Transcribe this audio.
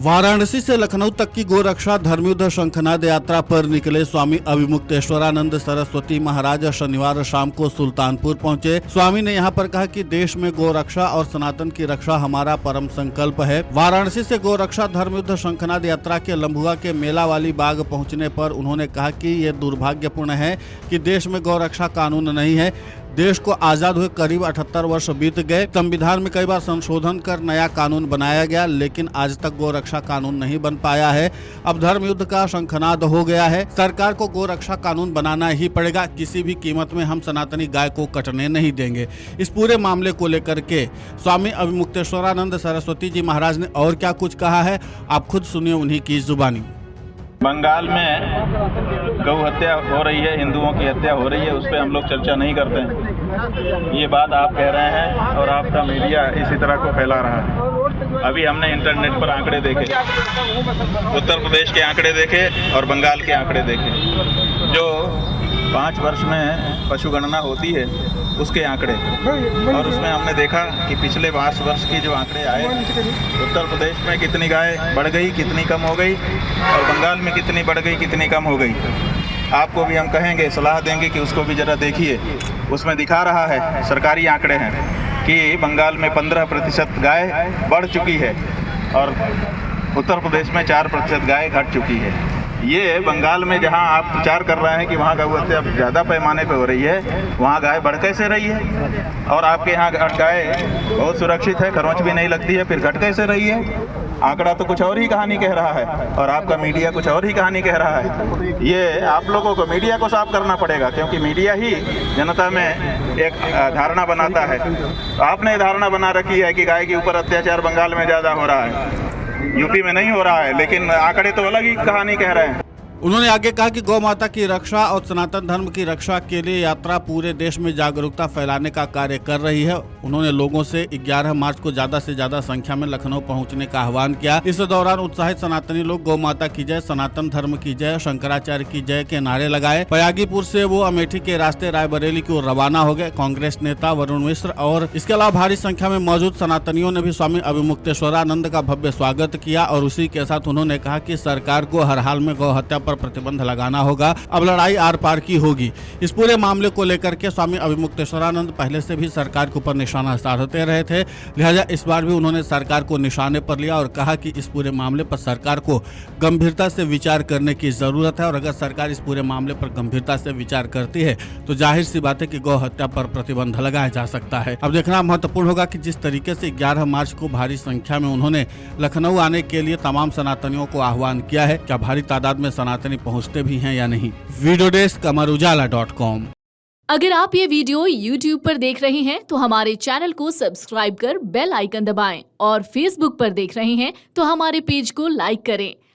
वाराणसी से लखनऊ तक की गोरक्षा धर्मयुद्ध शंखनाद यात्रा पर निकले स्वामी अभिमुक्तेश्वरानंद सरस्वती महाराज शनिवार शाम को सुल्तानपुर पहुंचे। स्वामी ने यहां पर कहा कि देश में गोरक्षा और सनातन की रक्षा हमारा परम संकल्प है। वाराणसी से गोरक्षा धर्मयुद्ध शंखनाद यात्रा के लम्भुआ के मेला वाली बाग पहुंचने पर उन्होंने कहा कि ये दुर्भाग्यपूर्ण है कि देश में गोरक्षा कानून नहीं है। देश को आजाद हुए करीब 78 वर्ष बीत गए। संविधान में कई बार संशोधन कर नया कानून बनाया गया, लेकिन आज तक गोरक्षा कानून नहीं बन पाया है। अब धर्म युद्ध का शंखनाद हो गया है। सरकार को गोरक्षा कानून बनाना ही पड़ेगा। किसी भी कीमत में हम सनातनी गाय को कटने नहीं देंगे। इस पूरे मामले को लेकर के स्वामी अभिमुक्तेश्वरानंद सरस्वती जी महाराज ने और क्या कुछ कहा है, आप खुद सुनिए उन्हीं की जुबानी। बंगाल में गौ हत्या हो रही है, हिंदुओं की हत्या हो रही है, उस पर हम लोग चर्चा नहीं करते हैं। ये बात आप कह रहे हैं और आपका मीडिया इसी तरह को फैला रहा है। अभी हमने इंटरनेट पर आंकड़े देखे, उत्तर प्रदेश के आंकड़े देखे और बंगाल के आंकड़े देखे। जो 5 वर्ष में पशु गणना होती है उसके आंकड़े, और उसमें हमने देखा कि पिछले 5 वर्ष की जो आंकड़े आए, उत्तर प्रदेश में कितनी गाय बढ़ गई, कितनी कम हो गई, और बंगाल में कितनी बढ़ गई, कितनी कम हो गई। आपको भी हम कहेंगे, सलाह देंगे कि उसको भी ज़रा देखिए। उसमें दिखा रहा है, सरकारी आंकड़े हैं कि बंगाल में 15% गाय बढ़ चुकी है और उत्तर प्रदेश में 4% गाय घट चुकी है। ये बंगाल में जहां आप विचार कर रहे हैं कि वहां गौ हत्या ज़्यादा पैमाने पे हो रही है, वहां गाय बढ़ कैसे रही है? और आपके यहाँ गाय बहुत सुरक्षित है, खरोंच भी नहीं लगती है, फिर घट कैसे रही है? आंकड़ा तो कुछ और ही कहानी कह रहा है और आपका मीडिया कुछ और ही कहानी कह रहा है। ये आप लोगों को, मीडिया को साफ करना पड़ेगा, क्योंकि मीडिया ही जनता में एक धारणा बनाता है। आपने धारणा बना रखी है कि गाय के ऊपर अत्याचार बंगाल में ज़्यादा हो रहा है, यूपी में नहीं हो रहा है, लेकिन आंकड़े तो अलग ही कहानी कह रहे हैं। उन्होंने आगे कहा कि गौ माता की रक्षा और सनातन धर्म की रक्षा के लिए यात्रा पूरे देश में जागरूकता फैलाने का कार्य कर रही है। उन्होंने लोगों से 11 मार्च को ज्यादा से ज्यादा संख्या में लखनऊ पहुंचने का आह्वान किया। इस दौरान उत्साहित सनातनी लोग गौ माता की जय, सनातन धर्म की जय, शंकराचार्य की जय के नारे लगाए। पयागीपुर से वो अमेठी के रास्ते रायबरेली की ओर रवाना हो गए। कांग्रेस नेता वरुण मिश्र और इसके अलावा भारी संख्या में मौजूद सनातनियों ने भी स्वामी अभिमुक्तेश्वरानंद का भव्य स्वागत किया और उसी के साथ उन्होंने कहा कि सरकार को हर हाल में गौ हत्या प्रतिबंध लगाना होगा। अब लड़ाई आर पार की होगी। इस पूरे मामले को लेकर के स्वामी अभिमुक्तेश्वरानंद पहले से भी सरकार के ऊपर निशाना साधते रहे थे, लिहाजा इस बार भी उन्होंने सरकार को निशाने पर लिया और कहा कि इस पूरे मामले पर सरकार को गंभीरता से विचार करने की जरूरत है। और अगर सरकार इस पूरे मामले पर गंभीरता से विचार करती है तो जाहिर सी बात है कि गौ हत्या पर प्रतिबंध लगाया जा सकता है। अब देखना महत्वपूर्ण होगा कि जिस तरीके से 11 मार्च को भारी संख्या में उन्होंने लखनऊ आने के लिए तमाम सनातनियों को आह्वान किया है, क्या भारी तादाद में सनातनी पहुंचते भी हैं या नहीं। Video desk amarujala.com। अगर आप ये वीडियो YouTube पर देख रहे हैं तो हमारे चैनल को सब्सक्राइब कर बेल आइकन दबाएं, और Facebook पर देख रहे हैं तो हमारे पेज को लाइक करें।